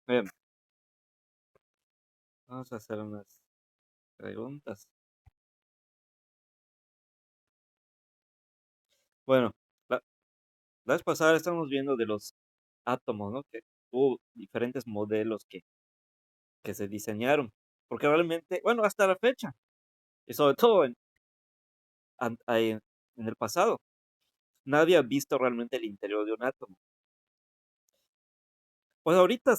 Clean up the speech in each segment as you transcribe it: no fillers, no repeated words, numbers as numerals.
Bien, vamos a hacer unas preguntas. Bueno, la, la vez pasada estamos viendo de los átomos, ¿no? Que hubo diferentes modelos que se diseñaron. Porque realmente, bueno, hasta la fecha, y sobre todo en el pasado, nadie ha visto realmente el interior de un átomo. Pues ahorita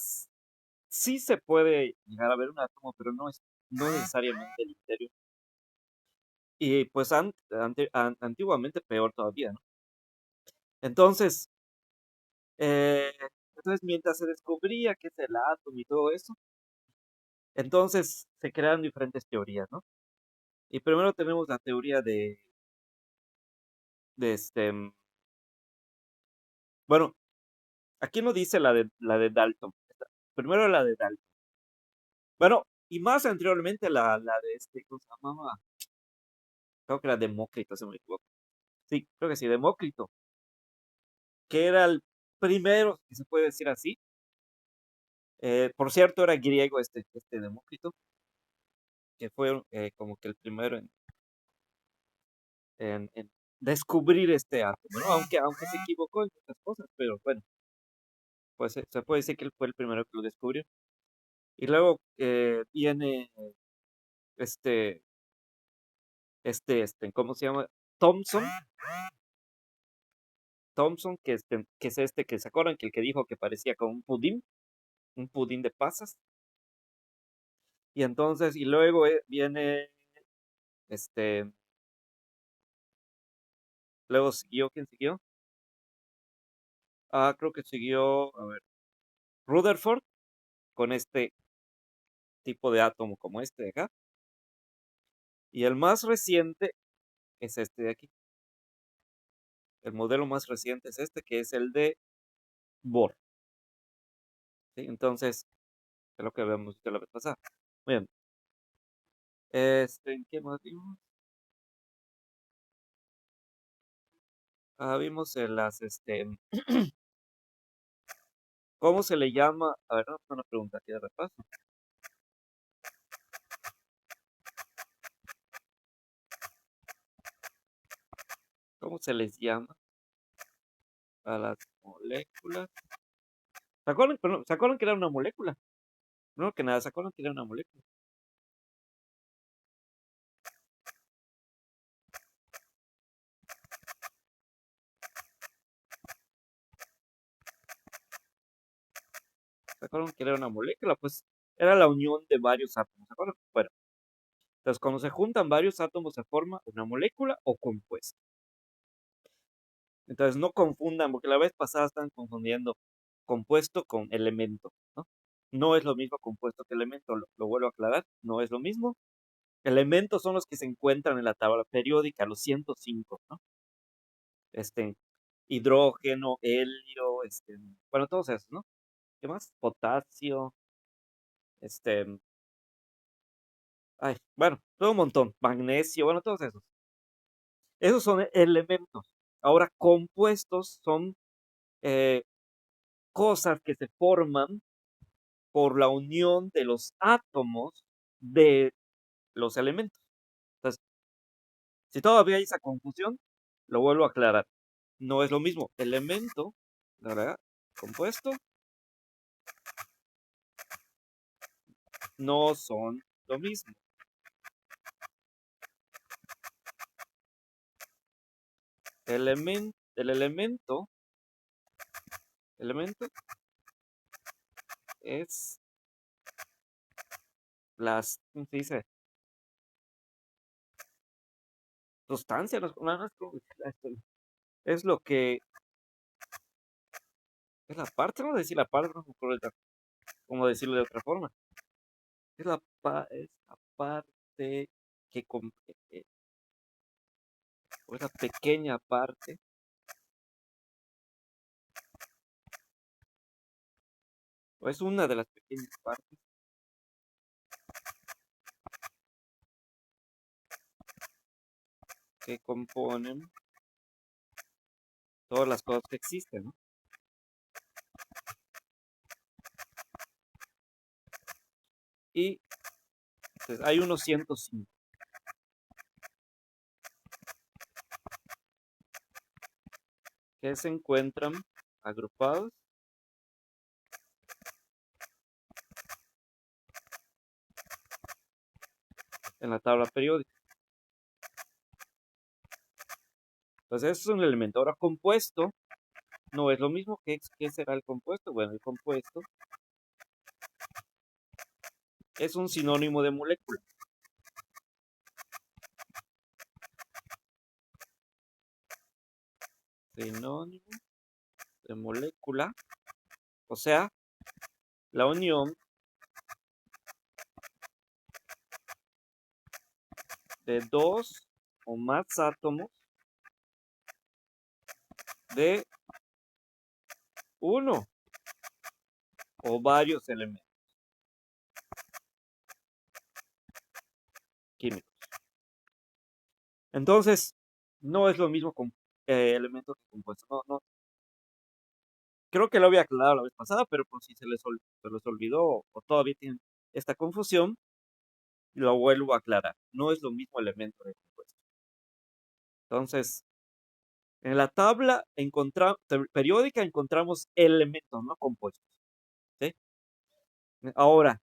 sí se puede llegar a ver un átomo, pero no necesariamente el interior. Y pues antiguamente peor todavía, ¿no? Entonces, Eh, entonces, mientras se descubría qué es el átomo y todo eso, entonces se crearon diferentes teorías, ¿no? Y primero tenemos la teoría de bueno, aquí no dice la de Dalton. Primero la de Dalton. Bueno, y más anteriormente la de ¿cómo se llamaba? Creo que era Demócrito, si no me equivoco. Sí, creo que sí, Demócrito, que era el primero, si se puede decir así. Por cierto, era griego este Demócrito, que fue como que el primero en descubrir este átomo, ¿no? Aunque se equivocó en muchas cosas, pero bueno, pues se puede decir que él fue el primero que lo descubrió. Y luego viene este, ¿cómo se llama? Thomson, Thomson, que es que se acuerdan que el que dijo que parecía como un pudín de pasas. Y entonces, y luego viene, este, luego siguió, ¿quién siguió? Ah, creo que siguió, a ver, Rutherford, con este tipo de átomo como este de acá. Y el más reciente es este de aquí. El modelo más reciente es este, que es el de Bohr. ¿Sí? Entonces, es lo que habíamos visto la vez pasada. Muy bien. ¿En qué más vimos? Vimos en ¿cómo se le llama? A ver, vamos a una pregunta aquí de repaso. ¿Cómo se les llama a las moléculas? ¿Se acuerdan, perdón, ¿se acuerdan que era una molécula? No, que nada, ¿se acuerdan que era una molécula? ¿Se acuerdan que era una molécula? Pues era la unión de varios átomos, ¿se acuerdan? Bueno, entonces cuando se juntan varios átomos se forma una molécula o compuesto. Entonces no confundan, porque la vez pasada están confundiendo compuesto con elemento, ¿no? No es lo mismo compuesto que elemento, lo vuelvo a aclarar, no es lo mismo. Elementos son los que se encuentran en la tabla periódica, los 105, ¿no? Este, hidrógeno, helio, bueno, todos esos, ¿no? ¿Qué más? Potasio, este, ay, bueno, todo un montón, magnesio, bueno, todos esos. Esos son elementos. Ahora, compuestos son eh, cosas que se forman por la unión de los átomos de los elementos. Entonces, si todavía hay esa confusión, lo vuelvo a aclarar. No es lo mismo. Elemento, la verdad, compuesto, no son lo mismo. El elemento es ¿cómo se dice? Sustancia, no es es lo que, es la parte, no decir la parte, no me acuerdo cómo decirlo de otra forma. Es la parte que, o esa pequeña parte, o es una de las pequeñas partes que componen todas las cosas que existen, ¿no? y pues, hay unos 105 que se encuentran agrupados en la tabla periódica. Entonces, eso es un elemento. Ahora, compuesto no es lo mismo. ¿Qué será el compuesto? Bueno, el compuesto es un sinónimo de molécula. Sinónimo de molécula, o sea, la unión de dos o más átomos de uno o varios elementos químicos. Entonces, no es lo mismo con elementos que compuestos. No, no. Creo que lo había aclarado la vez pasada, pero por si se les olvidó o todavía tienen esta confusión, lo vuelvo a aclarar. No es lo mismo elemento de compuesto. Entonces, en la tabla periódica encontramos elementos, no compuestos. ¿Sí? Ahora,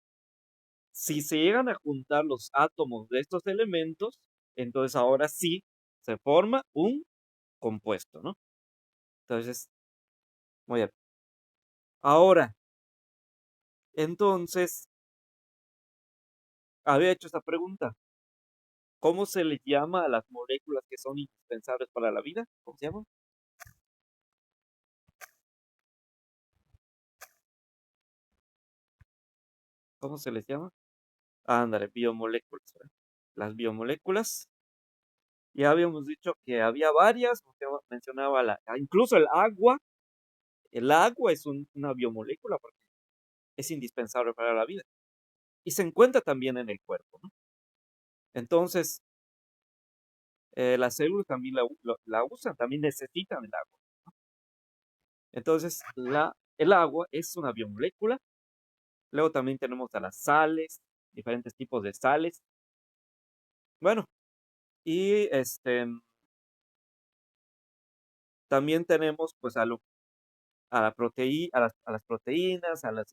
si se llegan a juntar los átomos de estos elementos, entonces ahora sí se forma un compuesto, ¿no? Entonces, muy bien. Ahora, entonces, había hecho esta pregunta. ¿Cómo se le llama a las moléculas que son indispensables para la vida? ¿Cómo se llaman? ¿Cómo se les llama? Ándale, biomoléculas, ¿verdad? Las biomoléculas. Ya habíamos dicho que había varias, mencionaba incluso el agua. El agua es una biomolécula porque es indispensable para la vida. Y se encuentra también en el cuerpo, ¿no? Entonces, las células también la usan, también necesitan el agua. Entonces, el agua es una biomolécula. Luego también tenemos a las sales, diferentes tipos de sales. Bueno, y también tenemos pues a la a las proteínas, a las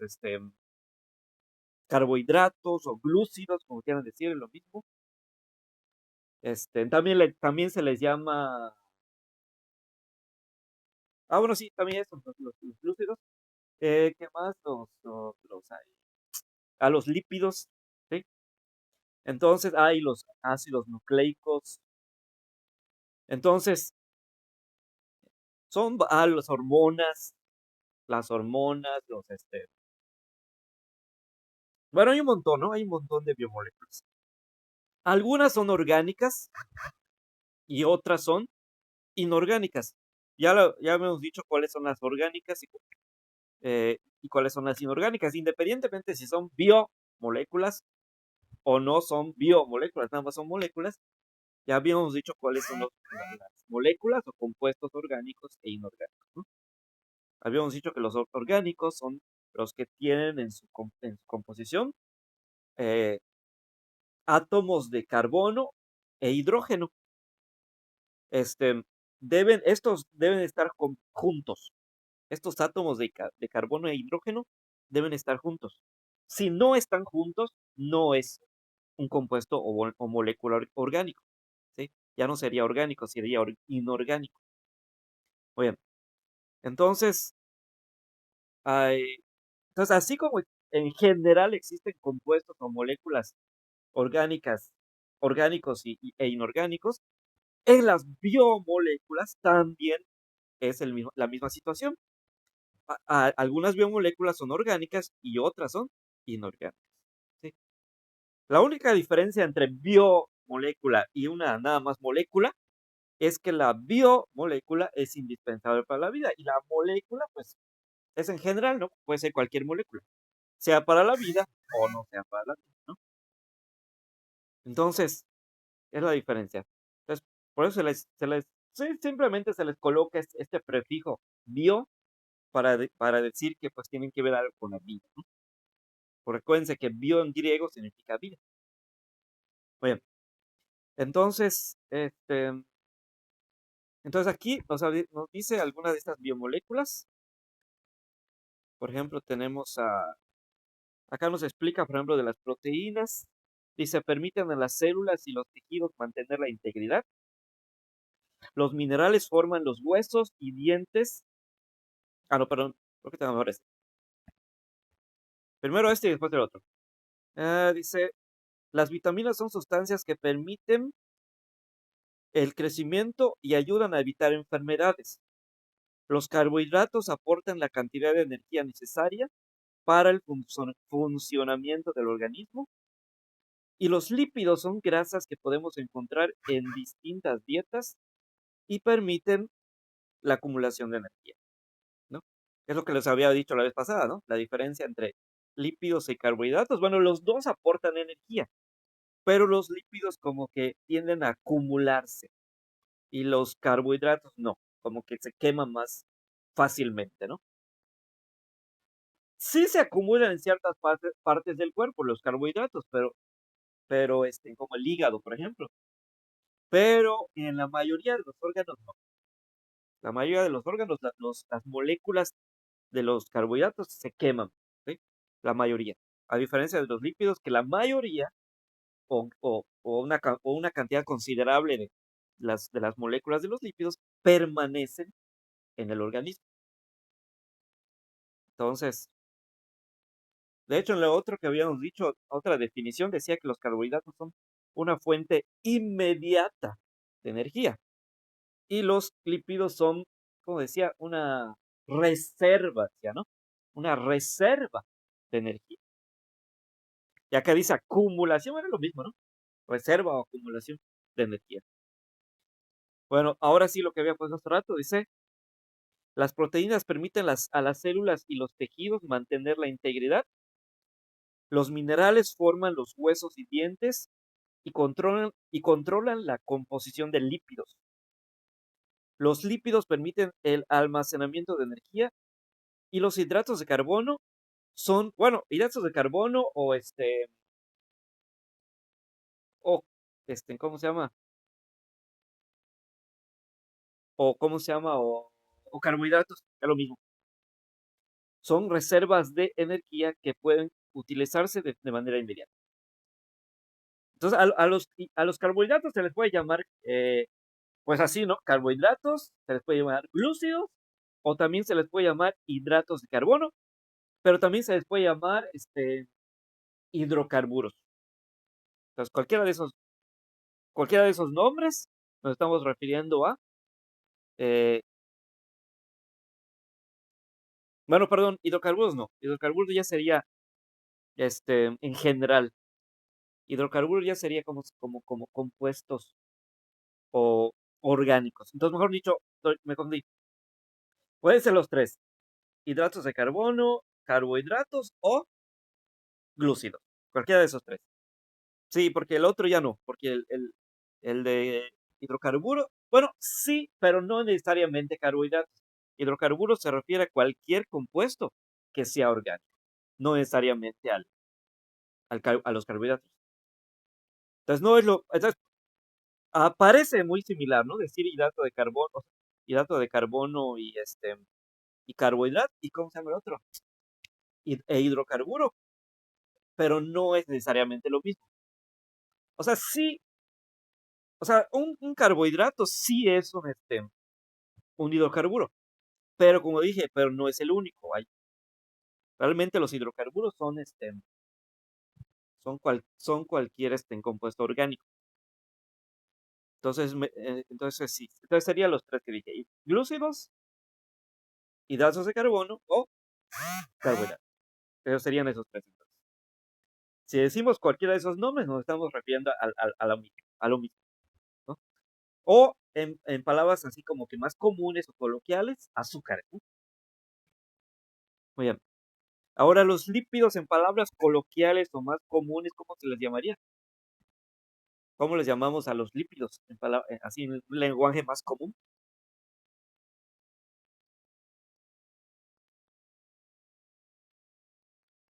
carbohidratos o glúcidos, como quieran decir, es lo mismo. También se les llama, bueno, sí, también eso, los glúcidos. ¿Qué más? A los lípidos, ¿sí? Entonces hay los ácidos nucleicos. Entonces, son las hormonas, bueno, hay un montón, ¿no? Hay un montón de biomoléculas. Algunas son orgánicas y otras son inorgánicas. Ya hemos dicho cuáles son las orgánicas y cuáles son las inorgánicas, independientemente si son biomoléculas o no son biomoléculas, nada más son moléculas. Ya habíamos dicho cuáles son las moléculas o compuestos orgánicos e inorgánicos, ¿no? Habíamos dicho que los orgánicos son los que tienen en su composición eh, átomos de carbono e hidrógeno. Este, estos deben estar juntos. Estos átomos de carbono e hidrógeno deben estar juntos. Si no están juntos, no es un compuesto o molécula orgánico, ¿sí? Ya no sería orgánico, sería inorgánico. Muy bien. Entonces, hay, entonces, así como en general existen compuestos o moléculas orgánicas, orgánicos e inorgánicos, en las biomoléculas también es la misma situación. Algunas biomoléculas son orgánicas y otras son inorgánicas, ¿sí? La única diferencia entre biomolécula y una nada más molécula es que la biomolécula es indispensable para la vida y la molécula, pues, es en general, ¿no? Puede ser cualquier molécula, sea para la vida o no sea para la vida, ¿no? Entonces, es la diferencia. Entonces, por eso sí, simplemente se les coloca este prefijo bio para decir que pues tienen que ver algo con la vida, ¿no? Recuérdense que bio en griego significa vida. Muy bien. Entonces, entonces aquí nos dice algunas de estas biomoléculas. Por ejemplo, acá nos explica, por ejemplo, de las proteínas. Dice, permiten a las células y los tejidos mantener la integridad. Los minerales forman los huesos y dientes. Ah, no, perdón. Creo que tengo mejor este. Primero este y después el otro. Dice, las vitaminas son sustancias que permiten el crecimiento y ayudan a evitar enfermedades. Los carbohidratos aportan la cantidad de energía necesaria para el funcionamiento del organismo. Y los lípidos son grasas que podemos encontrar en distintas dietas y permiten la acumulación de energía, ¿no? Es lo que les había dicho la vez pasada, ¿no? La diferencia entre lípidos y carbohidratos. Bueno, los dos aportan energía, pero los lípidos como que tienden a acumularse y los carbohidratos no, como que se queman más fácilmente, ¿no? Sí se acumulan en ciertas partes del cuerpo los carbohidratos, pero como el hígado, por ejemplo. Pero en la mayoría de los órganos no. La mayoría de los órganos, las moléculas de los carbohidratos se queman, ¿sí? La mayoría. A diferencia de los lípidos, que la mayoría o una cantidad considerable de las moléculas de los lípidos permanecen en el organismo. Entonces, de hecho, en lo otro que habíamos dicho, otra definición decía que los carbohidratos son una fuente inmediata de energía y los lípidos son, como decía, una reserva, ¿ya no? Una reserva de energía. Y acá dice acumulación, era lo mismo, ¿no? Reserva o acumulación de energía. Bueno, ahora sí lo que había puesto hace rato, dice, las proteínas permiten a las células y los tejidos mantener la integridad. Los minerales forman los huesos y dientes y controlan la composición de lípidos. Los lípidos permiten el almacenamiento de energía y los hidratos de carbono son, bueno, hidratos de carbono o ¿cómo se llama? ¿Cómo se llama? O carbohidratos, es lo mismo. Son reservas de energía que pueden utilizarse de manera inmediata. Entonces, a los carbohidratos se les puede llamar, pues así, ¿no? Carbohidratos, se les puede llamar glúcidos, o también se les puede llamar hidratos de carbono, pero también se les puede llamar hidrocarburos. Entonces, cualquiera de esos nombres nos estamos refiriendo a, eh, bueno, perdón, hidrocarburos no, hidrocarburos ya sería, en general, hidrocarburos ya sería como compuestos o orgánicos. Entonces, mejor dicho, me confundí. Pueden ser los tres, hidratos de carbono, carbohidratos o glúcidos, cualquiera de esos tres. Sí, porque el otro ya no, porque el de hidrocarburo, bueno, sí, pero no necesariamente carbohidratos. Hidrocarburo se refiere a cualquier compuesto que sea orgánico, no necesariamente a los carbohidratos. Entonces, no es entonces, parece muy similar, ¿no? Decir hidrato de carbono y carbohidrato, ¿y cómo se llama el otro? Hidrocarburo, pero no es necesariamente lo mismo. O sea, sí, o sea, un carbohidrato sí es un hidrocarburo, pero como dije, pero no es el único. Realmente los hidrocarburos son cualquier compuesto orgánico. Entonces sí, entonces serían los tres que dije, glúcidos, hidratos de carbono o carbohidratos. Esos serían esos tres entonces. Si decimos cualquiera de esos nombres, nos estamos refiriendo a lo mismo, ¿no? O en palabras así como que más comunes o coloquiales, azúcar, ¿no? Muy bien. Ahora, los lípidos en palabras coloquiales o más comunes, ¿cómo se les llamaría? ¿Cómo les llamamos a los lípidos así en un lenguaje más común?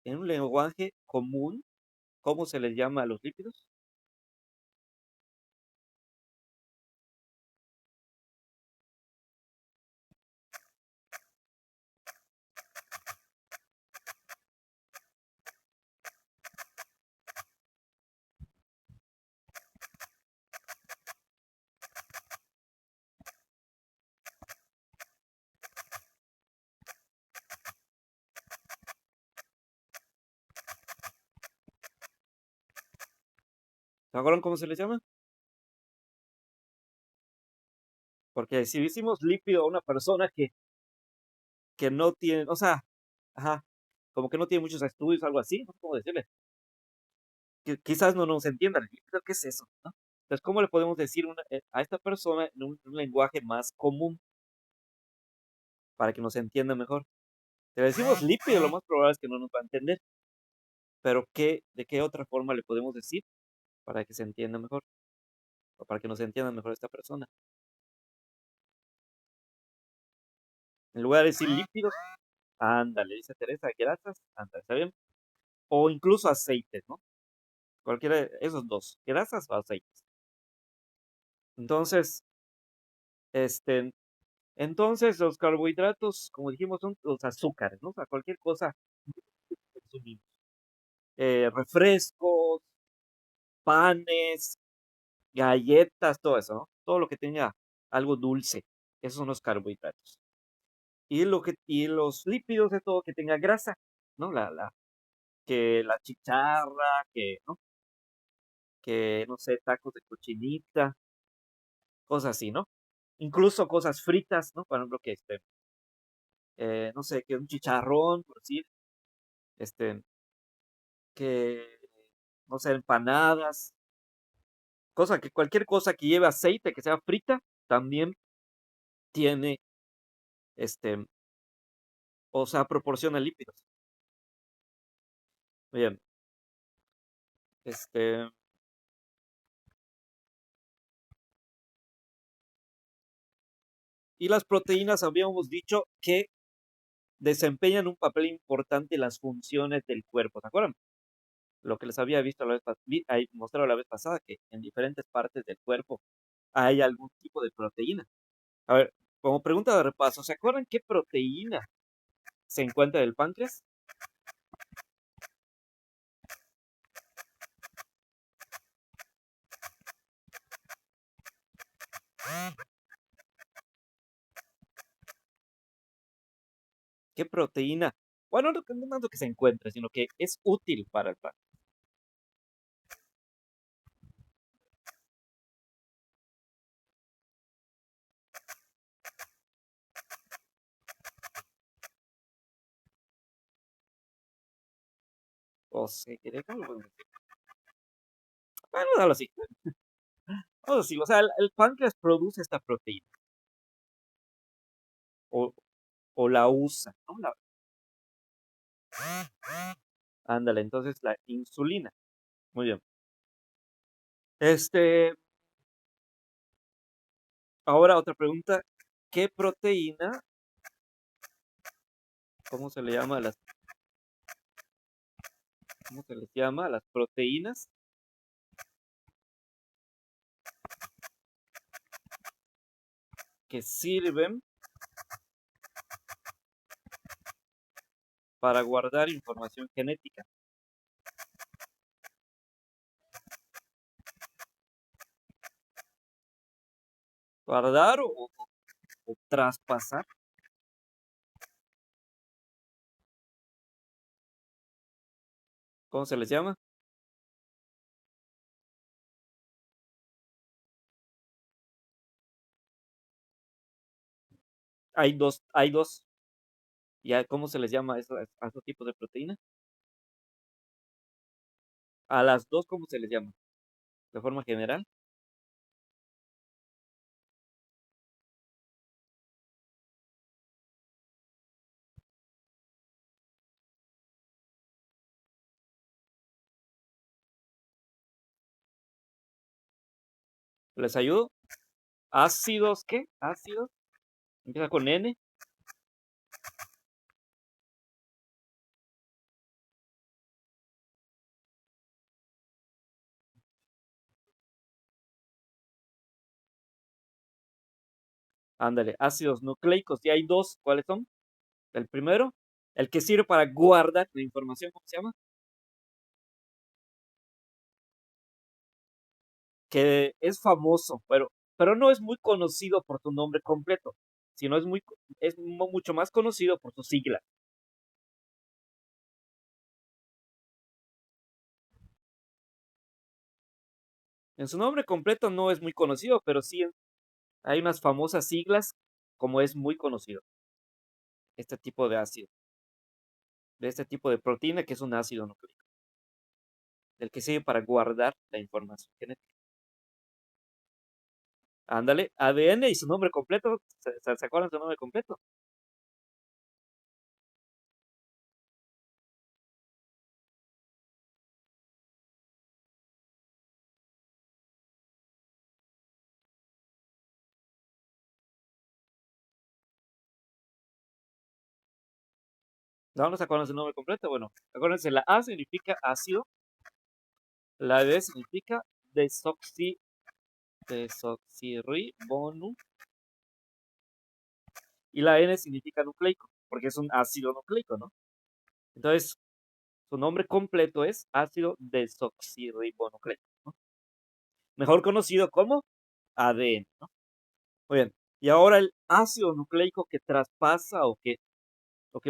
en un lenguaje común, ¿cómo se les llama a los lípidos? ¿Se acuerdan cómo se les llama? Porque si decimos lípido a una persona que no tiene, o sea, ajá, como que no tiene muchos estudios, algo así, no sé cómo decirle, que quizás no nos entiendan, lípido, ¿qué es eso? ¿No? Entonces, ¿cómo le podemos decir a esta persona en un lenguaje más común para que nos entienda mejor? Si le decimos lípido, lo más probable es que no nos va a entender, pero ¿de qué otra forma le podemos decir para que se entienda mejor? O para que nos entienda mejor esta persona. En lugar de decir lípidos, ándale, dice Teresa, grasas, ándale, ¿está bien? O incluso aceites, ¿no? Cualquiera de esos dos, grasas o aceites. Entonces, este, entonces los carbohidratos, como dijimos, son los azúcares, ¿no? O sea, cualquier cosa que consumimos. Refrescos, panes, galletas, todo eso, ¿no? Todo lo que tenga algo dulce, esos son los carbohidratos. Y los lípidos es todo que tenga grasa, ¿no? Que la chicharra, que, no sé, tacos de cochinita, cosas así, ¿no? Incluso cosas fritas, ¿no? Por ejemplo, no sé, que un chicharrón, por decir, este, que, no sé, empanadas, cualquier cosa que lleve aceite, que sea frita, también tiene, este, o sea, proporciona lípidos. Bien, este, y las proteínas habíamos dicho que desempeñan un papel importante en las funciones del cuerpo, ¿se acuerdan? Lo que les había visto ahí mostrado la vez pasada, que en diferentes partes del cuerpo hay algún tipo de proteína. A ver, como pregunta de repaso, ¿se acuerdan qué proteína se encuentra en el páncreas? ¿Qué proteína? Bueno, no tanto que se encuentre, sino que es útil para el páncreas. O se quiere, ¿cómo lo podemos decir? Bueno, algo así. Vamos a decirlo, o sea, el páncreas produce esta proteína o, o la usa, ¿no? Ándale, entonces la insulina. Muy bien. Este, ahora otra pregunta. ¿Qué proteína, cómo se le llama a cómo se les llama a las proteínas que sirven para guardar información genética? ¿Guardar o traspasar? ¿Cómo se les llama? Hay dos. ¿Ya cómo se les llama a esos tipos de proteína? A las dos, ¿cómo se les llama? De forma general. ¿Les ayudo? Ácidos, ¿qué? Ácidos. Empieza con N. Ándale, ácidos nucleicos. Y hay dos, ¿cuáles son? El primero, el que sirve para guardar la información, ¿cómo se llama? Que es famoso, pero no es muy conocido por su nombre completo, sino es mucho más conocido por su sigla. En su nombre completo no es muy conocido, pero sí hay unas famosas siglas como es muy conocido. Este tipo de ácido, de este tipo de proteína que es un ácido nucleico, el que sirve para guardar la información genética. Ándale, ADN y su nombre completo, ¿se acuerdan su nombre completo? No se acuerdan su nombre completo. Bueno, acuérdense, la A significa ácido, la D significa desoxirribonucleico y la N significa nucleico, porque es un ácido nucleico, ¿no? Entonces, su nombre completo es ácido desoxirribonucleico, ¿no? Mejor conocido como ADN, ¿no? Muy bien. Y ahora el ácido nucleico que traspasa o que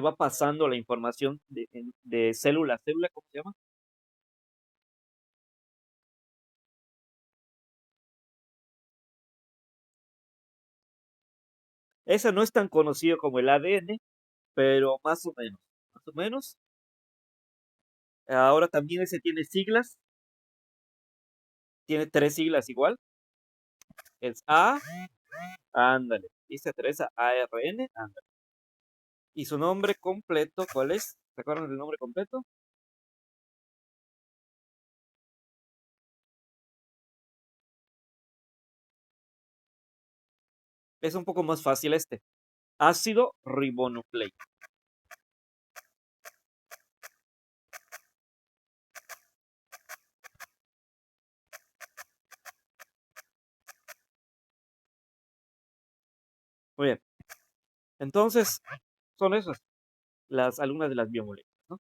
va pasando la información de célula a célula, ¿cómo se llama? Ese no es tan conocido como el ADN, pero más o menos. Más o menos. Ahora también ese tiene siglas, tiene tres siglas igual. Es A, ándale. Dice Teresa ARN, ándale. ¿Y su nombre completo cuál es? ¿Se acuerdan del nombre completo? Es un poco más fácil este. Ácido ribonucleico. Muy bien. Entonces, son esas las alumnas de las biomoléculas, ¿no?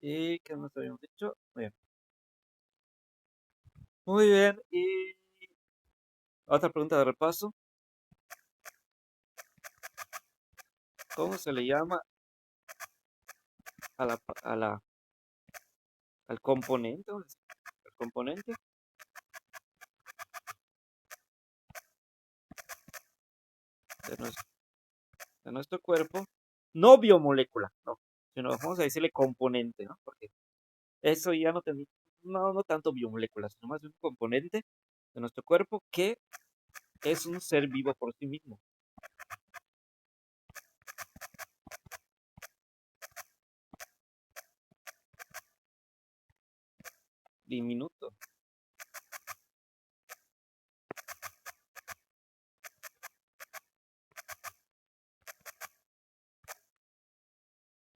¿Y qué más habíamos dicho? Muy bien. Muy bien. Y otra pregunta de repaso. ¿Cómo se le llama a la, a la, al componente? ¿Al componente de nuestro cuerpo? No biomolécula, no. Sino vamos a decirle componente, ¿no? Porque eso ya no tanto biomoléculas, sino más bien un componente de nuestro cuerpo que es un ser vivo por sí mismo, diminuto.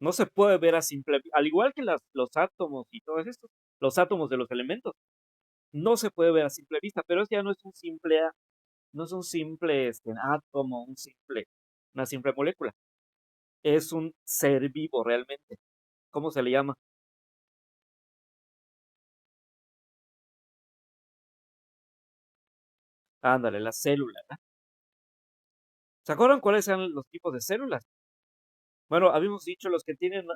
No se puede ver a simple vista, al igual que los átomos y todo esto, los átomos de los elementos, no se puede ver a simple vista, pero eso ya no es un simple átomo, una simple molécula, es un ser vivo realmente. ¿Cómo se le llama? Ándale, la célula, ¿no? ¿Se acuerdan cuáles eran los tipos de células? Bueno, habíamos dicho los que tienen,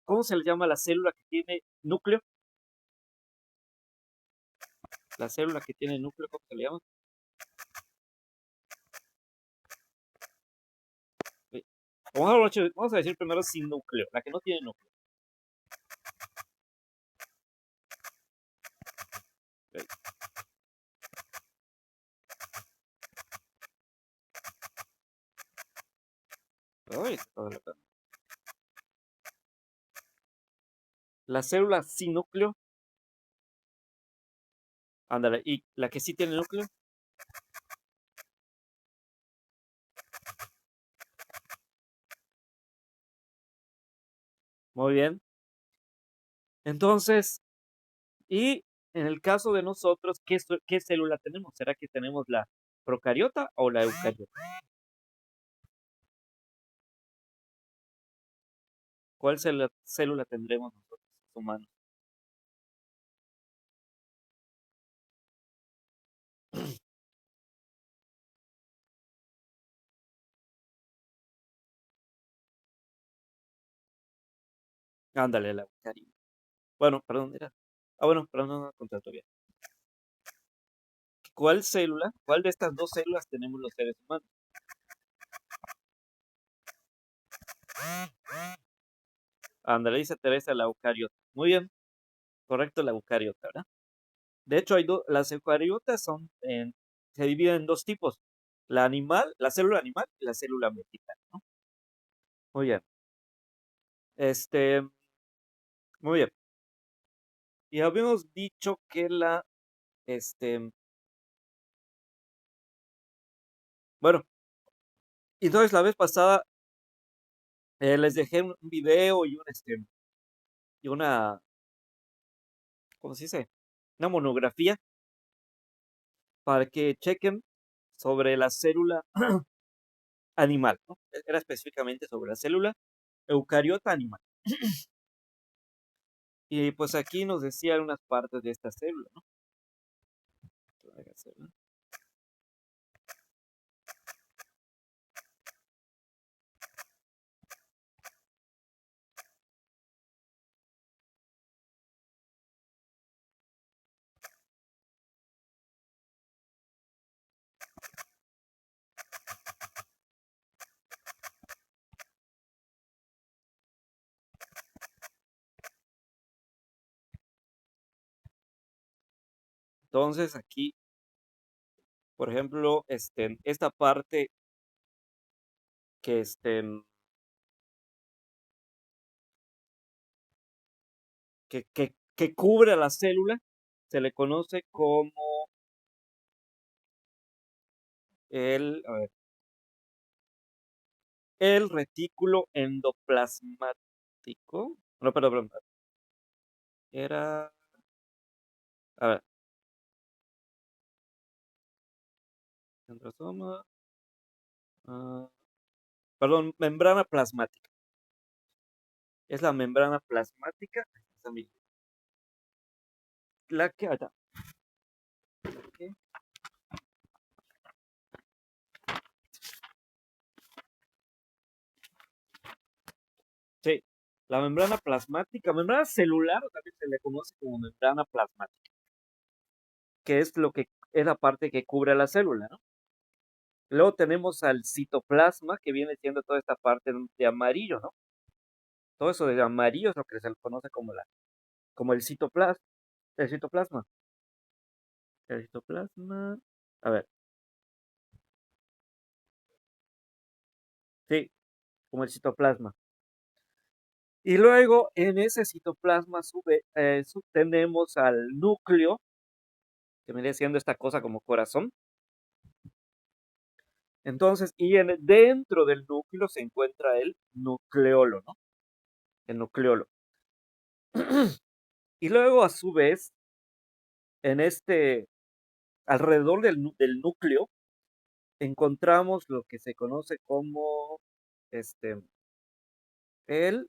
¿cómo se le llama la célula que tiene núcleo? La célula que tiene núcleo, ¿cómo se le llama? Eh, vamos a decir primero sin núcleo, la que no tiene núcleo. Ok. Ay, la célula sin núcleo, ándale, y la que sí tiene núcleo, muy bien. Entonces, y en el caso de nosotros, ¿qué célula tenemos? ¿Será que tenemos procariota o la eucariota? ¿Cuál célula tendremos nosotros, humanos? Ándale, la eucariota. Bueno, perdón, era. Bueno, perdón, no, contra todavía. ¿Cuál de estas dos células tenemos los seres humanos? Ándale, dice Teresa, la eucariota. Muy bien, correcto, la eucariota, ¿verdad? De hecho, las eucariotas se dividen en dos tipos, la célula animal y la célula vertical, ¿no? Muy bien. Este, muy bien. Y habíamos dicho que bueno, entonces la vez pasada les dejé un video y una, ¿cómo se dice? Una monografía para que chequen sobre la célula animal, ¿no? Era específicamente sobre la célula eucariota animal. Y pues aquí nos decían unas partes de esta célula, ¿no? Entonces aquí, por ejemplo, esta parte que que cubre a la célula se le conoce como a ver, el retículo endoplasmático. No, perdón, era, a ver, centrosoma, ah, perdón, membrana plasmática. Es la membrana plasmática. La que, acá, sí, la membrana celular también se le conoce como membrana plasmática, que es es la parte que cubre a la célula, ¿no? Luego tenemos al citoplasma, que viene siendo toda esta parte de amarillo, ¿no? Todo eso de amarillo es lo que se le conoce como el citoplasma. El citoplasma, a ver, sí, como el citoplasma. Y luego en ese citoplasma tenemos al núcleo, que viene siendo esta cosa como corazón. Entonces, dentro del núcleo se encuentra el nucleolo, ¿no? El nucleolo. Y luego, a su vez, en alrededor del núcleo, encontramos lo que se conoce como este, el,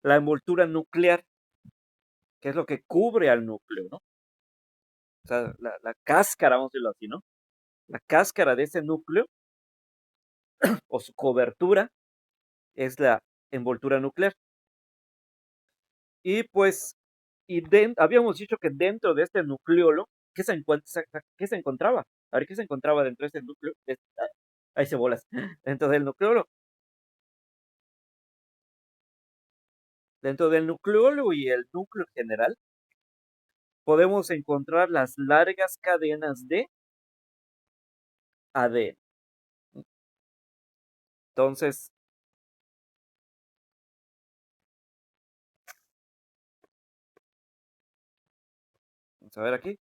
la envoltura nuclear, que es lo que cubre al núcleo, ¿no? O sea, la cáscara, vamos a decirlo así, ¿no? La cáscara de ese núcleo o su cobertura es la envoltura nuclear. Y pues, habíamos dicho que dentro de este nucleolo, ¿qué se encontraba? A ver, ¿qué se encontraba dentro de este núcleo? Ahí se bolas. Dentro del nucleolo. Dentro del nucleolo y el núcleo general, podemos encontrar las largas cadenas de ADN. Entonces, vamos a ver aquí.